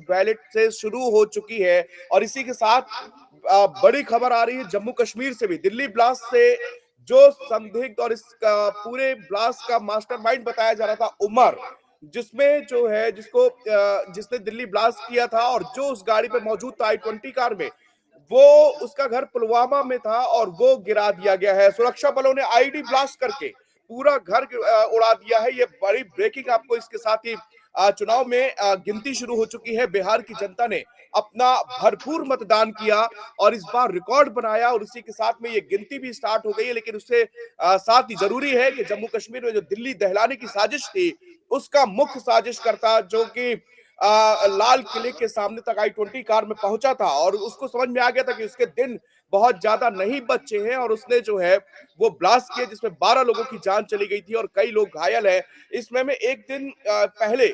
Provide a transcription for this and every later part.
Ballot से शुरू हो चुकी है। और इसी के साथ बड़ी खबर आ रही है जम्मू कश्मीर से भी, दिल्ली ब्लास्ट से जो संदिग्ध और इस पूरे ब्लास्ट का मास्टरमाइंड बताया जा रहा था उमर, जिसमें जो है जिसने दिल्ली ब्लास्ट किया था और जो उस गाड़ी पे मौजूद था i20 कार में, वो उसका घर पुलवामा में था और वो गिरा दिया गया है। सुरक्षा बलों ने आईडी ब्लास्ट करके पूरा घर उड़ा दिया है। ये बड़ी ब्रेकिंग आपको इसके साथ ही चुनाव में गिनती शुरू हो चुकी है। बिहार की जनता ने अपना भरपूर मतदान किया और इस बार रिकॉर्ड बनाया और उसी के साथ में ये गिनती भी स्टार्ट हो गई है। लेकिन उससे साथ ही जरूरी है कि जम्मू कश्मीर में जो दिल्ली दहलाने की साजिश थी, उसका मुख्य साजिशकर्ता जो कि लाल किले के सामने तक i20 कार में पहुंचा था और उसको समझ में आ गया था कि उसके दिन बहुत ज्यादा नहीं बचे हैं और उसने जो है वो ब्लास्ट किया, जिसमें 12 लोगों की जान चली गई थी और कई लोग घायल हैं। इसमें में एक दिन पहले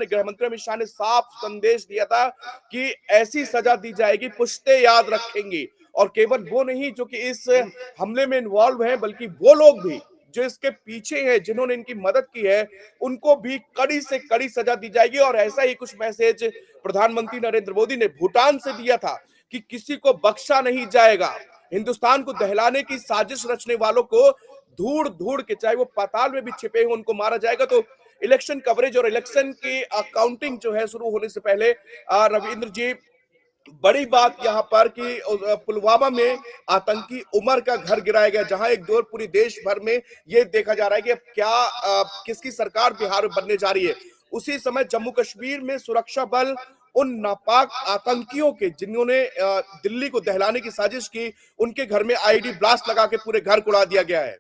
गृह मंत्री अमित शाह ने साफ संदेश दिया था कि ऐसी सजा दी जाएगी पुश्ते याद रखेंगी। और केवल वो नहीं जो कि इस हमले में इन्वॉल्व हैं, बल्कि वो लोग भी जो इसके पीछे हैं, जिन्होंने इनकी मदद की है, उनको भी कड़ी से कड़ी सजा दी जाएगी। और ऐसा ही कुछ मैसेज प्रधानमंत्री नरेंद्र मोदी ने भूटान से दिया था कि किसी को बख्शा नहीं जाएगा। हिंदुस्तान को दहलाने की साजिश रचने वालों को धूड़ धूड़ के, चाहे वो पाताल में भी छिपे हो, उनको मारा जाएगा। तो इलेक्शन कवरेज और इलेक्शन की काउंटिंग जो है शुरू होने से पहले रविंद्र जी, बड़ी बात यहां पर कि पुलवामा में आतंकी उमर का घर गिराया गया, जहां एक दौर पूरी देश भर में ये देखा जा रहा है कि अब किसकी सरकार बिहार में बनने जा रही है। उसी समय जम्मू कश्मीर में सुरक्षा बल उन नापाक आतंकियों के, जिन्होंने दिल्ली को दहलाने की साजिश की, उनके घर में आईडी ब्लास्ट लगा के पूरे घर को उड़ा दिया गया है।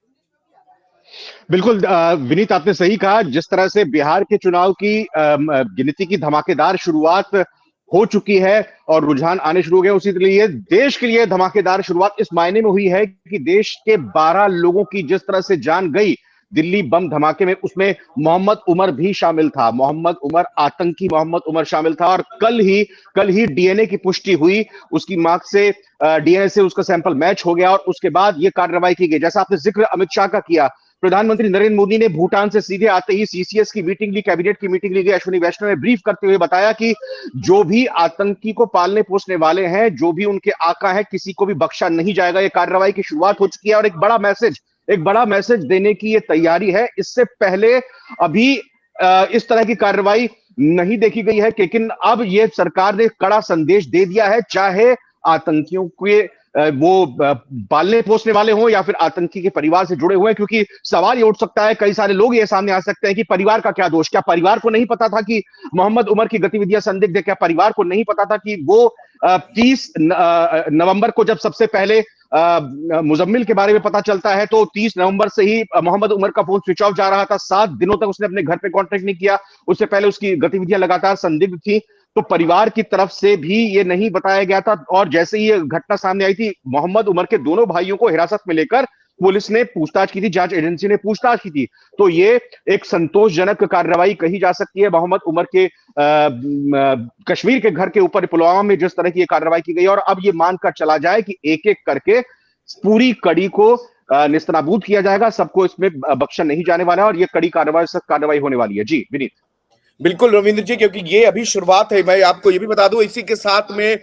बिल्कुल विनीत, आपने सही कहा। जिस तरह से बिहार के चुनाव की गिनती की धमाकेदार शुरुआत हो चुकी है और रुझान आने शुरू हो गए, उसी लिए देश के लिए धमाकेदार शुरुआत इस मायने में हुई है कि देश के 12 लोगों की जिस तरह से जान गई दिल्ली बम धमाके में, उसमें मोहम्मद उमर भी शामिल था। मोहम्मद उमर, आतंकी मोहम्मद उमर शामिल था। और कल ही डीएनए की पुष्टि हुई, उसकी मार्क से डीएनए से उसका सैंपल मैच हो गया और उसके बाद यह कार्रवाई की गई। जैसा आपने जिक्र अमित शाह का किया, प्रधानमंत्री नरेंद्र मोदी ने भूटान से सीधे आते ही सीसीएस की मीटिंग ली, कैबिनेट की मीटिंग ली गई। अश्विनी वैष्णव ने ब्रीफ करते हुए बताया कि जो भी आतंकी को पालने पोसने वाले हैं, जो भी उनके आका हैं, किसी को भी बख्शा नहीं जाएगा। ये कार्रवाई की शुरुआत हो चुकी है और एक बड़ा मैसेज देने की ये तैयारी है। इससे पहले अभी इस तरह की कार्रवाई नहीं देखी गई है, लेकिन अब ये सरकार ने कड़ा संदेश दे दिया है, चाहे आतंकियों के वो पालने पोसने वाले हों या फिर आतंकी के परिवार से जुड़े हुए हैं। क्योंकि सवाल ये उठ सकता है, कई सारे लोग ये सामने आ सकते हैं कि परिवार का क्या दोष, क्या परिवार को नहीं पता था कि मोहम्मद उमर की गतिविधियां संदिग्ध है? क्या परिवार को नहीं पता था कि वो 30 नवंबर को जब सबसे पहले मुजम्मिल के बारे में पता चलता है तो 30 नवंबर से ही मोहम्मद उमर का फोन स्विच ऑफ जा रहा था, 7 दिनों तक उसने अपने घर पे कांटेक्ट नहीं किया। उससे पहले उसकी गतिविधियां लगातार संदिग्ध थी, तो परिवार की तरफ से भी ये नहीं बताया गया था। और जैसे ही ये घटना सामने आई थी, मोहम्मद उमर के दोनों भाइयों को हिरासत में लेकर पुलिस ने पूछताछ की थी, जांच एजेंसी ने पूछताछ की थी। तो ये एक संतोषजनक कार्रवाई कही जा सकती है। मोहम्मद उमर के कश्मीर के घर के ऊपर पुलवामा में जिस तरह की कार्रवाई की गई, और अब ये मानकर चला जाए कि एक एक करके पूरी कड़ी को निस्तनाबूद किया जाएगा, सबको इसमें बख्शा नहीं जाने वाला है और ये कड़ी कार्रवाई होने वाली है। जी विनीत। बिल्कुल रविंद्र जी, क्योंकि ये अभी शुरुआत है। मैं आपको ये भी बता दूं, इसी के साथ में